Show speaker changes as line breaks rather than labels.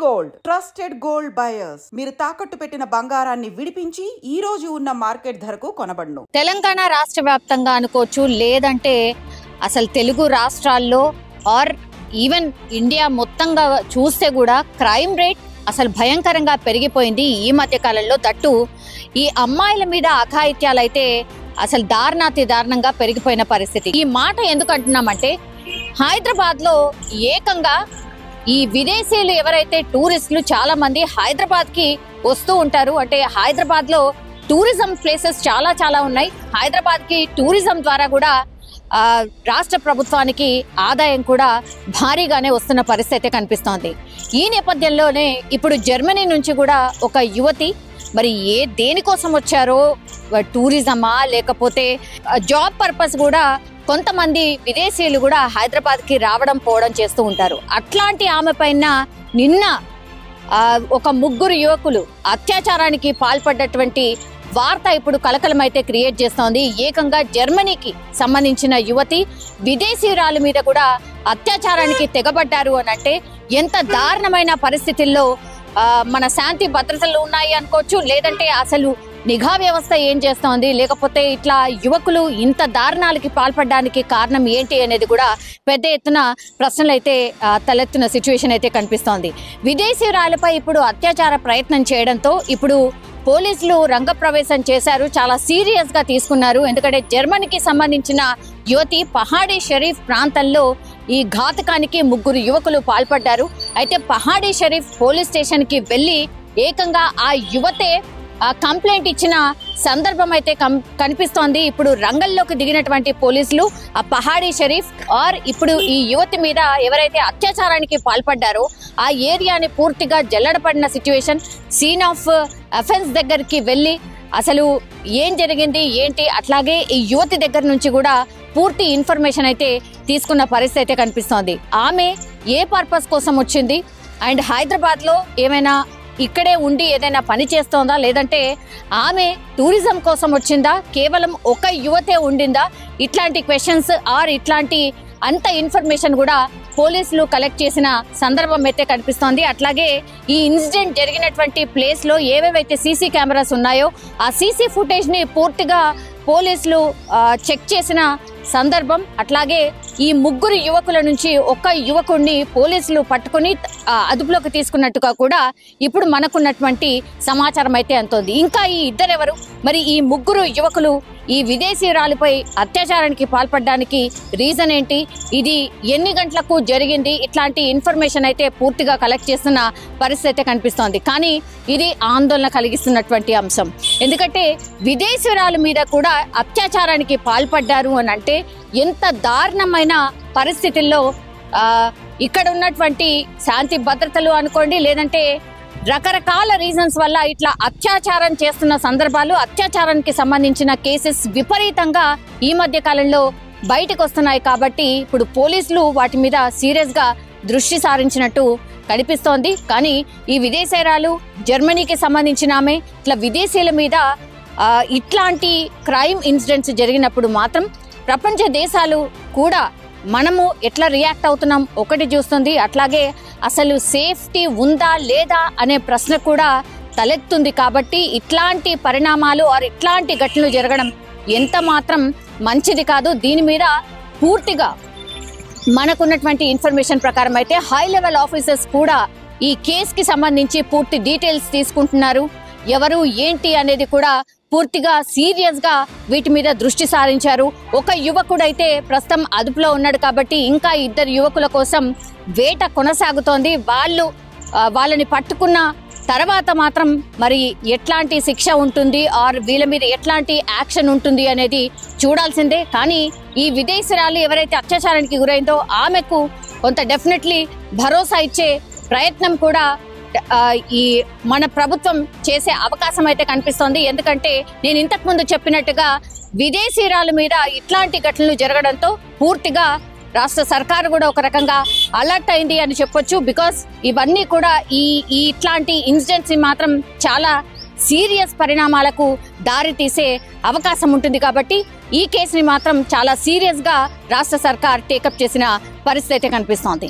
Gold trusted gold buyers మీరు తాకట్టు పెట్టిన బంగారాన్ని విడిపించి ఈ రోజు ఉన్న మార్కెట్ ధరకు కొనబడును.
తెలంగాణ రాష్ట్ర వ్యాప్తంగా అనుకోవచ్చు, లేదంటే అసలు తెలుగు రాష్ట్రాల్లో ఆర్ ఈవెన్ ఇండియా మొత్తంగా చూస్తే కూడా క్రైమ్ రేట్ అసలు భయంకరంగా పెరిగిపోయింది ఈ మధ్య కాలంలో. తట్టు ఈ అమ్మాయిల మీద అఘాయిత్యాలు అయితే అసలు దారుణాతి దారుణంగా పెరిగిపోయిన పరిస్థితి. ఈ మాట ఎందుకు అంటున్నామంటే, హైదరాబాద్ లో ఏకంగా ఈ విదేశీయులు ఎవరైతే టూరిస్టులు చాలా మంది హైదరాబాద్ కి వస్తూ ఉంటారు. అంటే హైదరాబాద్ లో టూరిజం ప్లేసెస్ చాలా ఉన్నాయి. హైదరాబాద్ కి టూరిజం ద్వారా కూడా రాష్ట్ర ప్రభుత్వానికి ఆదాయం కూడా భారీగానే వస్తున్న పరిస్థితి కనిపిస్తోంది. ఈ నేపథ్యంలోనే ఇప్పుడు జర్మనీ నుంచి కూడా ఒక యువతి మరి దేనికోసం వచ్చారో, టూరిజమా లేకపోతే జాబ్ పర్పస్ కూడా కొంతమంది విదేశీయులు కూడా హైదరాబాద్ కి రావడం పోవడం చేస్తూ ఉంటారు. అట్లాంటి ఆమె పైన నిన్న ఒక ముగ్గురు యువకులు అత్యాచారానికి పాల్పడ్డటువంటి వార్త ఇప్పుడు కలకలమైతే క్రియేట్ చేస్తోంది. ఏకంగా జర్మనీకి సంబంధించిన యువతి విదేశీయురాల మీద కూడా అత్యాచారానికి తెగబడ్డారు అని అంటే ఎంత దారుణమైన పరిస్థితుల్లో మన శాంతి భద్రతలు ఉన్నాయి అనుకోవచ్చు, లేదంటే అసలు నిఘా వ్యవస్థ ఏం చేస్తోంది, లేకపోతే ఇట్లా యువకులు ఇంత దారుణాలకి పాల్పడడానికి కారణం ఏంటి అనేది కూడా పెద్ద ఎత్తున ప్రశ్నలు అయితే తలెత్తున సిచ్యువేషన్ అయితే కనిపిస్తోంది. విదేశీయురాలపై ఇప్పుడు అత్యాచార ప్రయత్నం చేయడంతో ఇప్పుడు పోలీసులు రంగప్రవేశం చేశారు. చాలా సీరియస్ గా తీసుకున్నారు. ఎందుకంటే జర్మనీకి సంబంధించిన యువతి పహాడీ షరీఫ్ ప్రాంతంలో ఈ ఘాతకానికి ముగ్గురు యువకులు పాల్పడ్డారు. అయితే పహాడీ షరీఫ్ పోలీస్ స్టేషన్ కి వెళ్లి ఏకంగా ఆ యువతే కంప్లైంట్ ఇచ్చిన సందర్భం అయితే కనిపిస్తోంది. ఇప్పుడు రంగంలోకి దిగినటువంటి పోలీసులు ఆ పహాడీ షరీఫ్ ఆర్ ఇప్పుడు ఈ యువతి మీద ఎవరైతే అత్యాచారానికి పాల్పడ్డారో ఆ ఏరియాని పూర్తిగా జల్లడపడిన సిచ్యువేషన్. సీన్ ఆఫ్ అఫెన్స్ దగ్గరికి వెళ్ళి అసలు ఏం జరిగింది ఏంటి, అట్లాగే ఈ యువతి దగ్గర నుంచి కూడా పూర్తి ఇన్ఫర్మేషన్ అయితే తీసుకున్న పరిస్థితి అయితే కనిపిస్తోంది. ఆమె ఏ పర్పస్ కోసం వచ్చింది అండ్ హైదరాబాద్ లో ఏమైనా ఇక్కడే ఉండి ఏదైనా పని చేస్తోందా, లేదంటే ఆమె టూరిజం కోసం వచ్చిందా, కేవలం ఒక యువతే ఉండిందా, ఇట్లాంటి క్వశ్చన్స్ ఆర్ ఇట్లాంటి అంత ఇన్ఫర్మేషన్ కూడా పోలీసులు కలెక్ట్ చేసిన సందర్భం అయితే కనిపిస్తోంది. అట్లాగే ఈ ఇన్సిడెంట్ జరిగినటువంటి ప్లేస్ లో ఏవేవైతే సీసీ కెమెరాస్ ఉన్నాయో ఆ సీసీ ఫుటేజ్ ని పూర్తిగా పోలీసులు చెక్ చేసిన సందర్భం. అట్లాగే ఈ ముగ్గురు యువకుల నుంచి ఒక యువకుడిని పోలీసులు పట్టుకుని అదుపులోకి తీసుకున్నట్టుగా కూడా ఇప్పుడు మనకున్నటువంటి సమాచారం అయితే అంతోంది. ఇంకా ఈ ఇద్దరెవరు, మరి ఈ ముగ్గురు యువకులు ఈ విదేశీయురాలిపై అత్యాచారానికి పాల్పడడానికి రీజన్ ఏంటి, ఇది ఎన్ని గంటలకు జరిగింది, ఇట్లాంటి ఇన్ఫర్మేషన్ అయితే పూర్తిగా కలెక్ట్ చేస్తున్న పరిస్థితి అయితే కనిపిస్తోంది. కానీ ఇది ఆందోళన కలిగిస్తున్నటువంటి అంశం. ఎందుకంటే విదేశీయురాల మీద కూడా అత్యాచారానికి పాల్పడ్డారు అని అంటే ఎంత దారుణమైన పరిస్థితుల్లో ఇక్కడ ఉన్నటువంటి శాంతి భద్రతలు అనుకోండి, లేదంటే రకరకాల రీజన్స్ వల్ల ఇట్లా అత్యాచారం చేస్తున్న సందర్భాలు, అత్యాచారానికి సంబంధించిన కేసెస్ విపరీతంగా ఈ మధ్య కాలంలో బయటకు వస్తున్నాయి. కాబట్టి ఇప్పుడు పోలీసులు వాటి మీద సీరియస్ గా దృష్టి సారించినట్టు కనిపిస్తోంది. కానీ ఈ విదేశీయురాలు జర్మనీకి సంబంధించిన ఆమె ఇట్లా విదేశీయుల మీద ఇట్లాంటి క్రైమ్ ఇన్సిడెంట్స్ జరిగినప్పుడు మాత్రం ప్రపంచ దేశాలు కూడా మనము ఎట్లా రియాక్ట్ అవుతున్నాం ఒకటి చూస్తుంది. అట్లాగే అసలు సేఫ్టీ ఉందా లేదా అనే ప్రశ్న కూడా తలెత్తుంది. కాబట్టి ఇట్లాంటి పరిణామాలు ఆర్ ఇట్లాంటి ఘటనలు జరగడం ఎంత మాత్రం మంచిది కాదు. దీని మీద పూర్తిగా మనకున్నటువంటి ఇన్ఫర్మేషన్ ప్రకారం అయితే హై లెవెల్ ఆఫీసర్స్ కూడా ఈ కేసుకి సంబంధించి పూర్తి డీటెయిల్స్ తీసుకుంటున్నారు. ఎవరు ఏంటి అనేది కూడా పూర్తిగా సీరియస్ గా వీటి మీద దృష్టి సారించారు. ఒక యువకుడైతే ప్రస్తుతం అదుపులో ఉన్నాడు కాబట్టి ఇంకా ఇద్దరు యువకుల కోసం వేట కొనసాగుతోంది. వాళ్ళని పట్టుకున్న తర్వాత మాత్రం మరి ఎట్లాంటి శిక్ష ఉంటుంది ఆర్ వీళ్ళ మీద ఎట్లాంటి యాక్షన్ ఉంటుంది అనేది చూడాల్సిందే. కానీ ఈ విదేశీయురాలు ఎవరైతే అత్యాచారానికి గురైందో ఆమెకు కొంత డెఫినెట్లీ భరోసా ఇచ్చే ప్రయత్నం కూడా ఈ మన ప్రభుత్వం చేసే అవకాశం అయితే కనిపిస్తోంది. ఎందుకంటే నేను ఇంతకు ముందు చెప్పినట్టుగా విదేశీయురాల మీద ఇట్లాంటి ఘటనలు జరగడంతో పూర్తిగా రాష్ట్ర సర్కారు కూడా ఒక రకంగా అలర్ట్ అయింది అని చెప్పొచ్చు. బికాస్ ఇవన్నీ కూడా ఈ ఇట్లాంటి ఇన్సిడెంట్స్ మాత్రం చాలా సీరియస్ పరిణామాలకు దారి తీసే అవకాశం ఉంటుంది. కాబట్టి ఈ కేసుని మాత్రం చాలా సీరియస్ గా రాష్ట్ర సర్కార్ టేకప్ చేసిన పరిస్థితి అయితే కనిపిస్తోంది.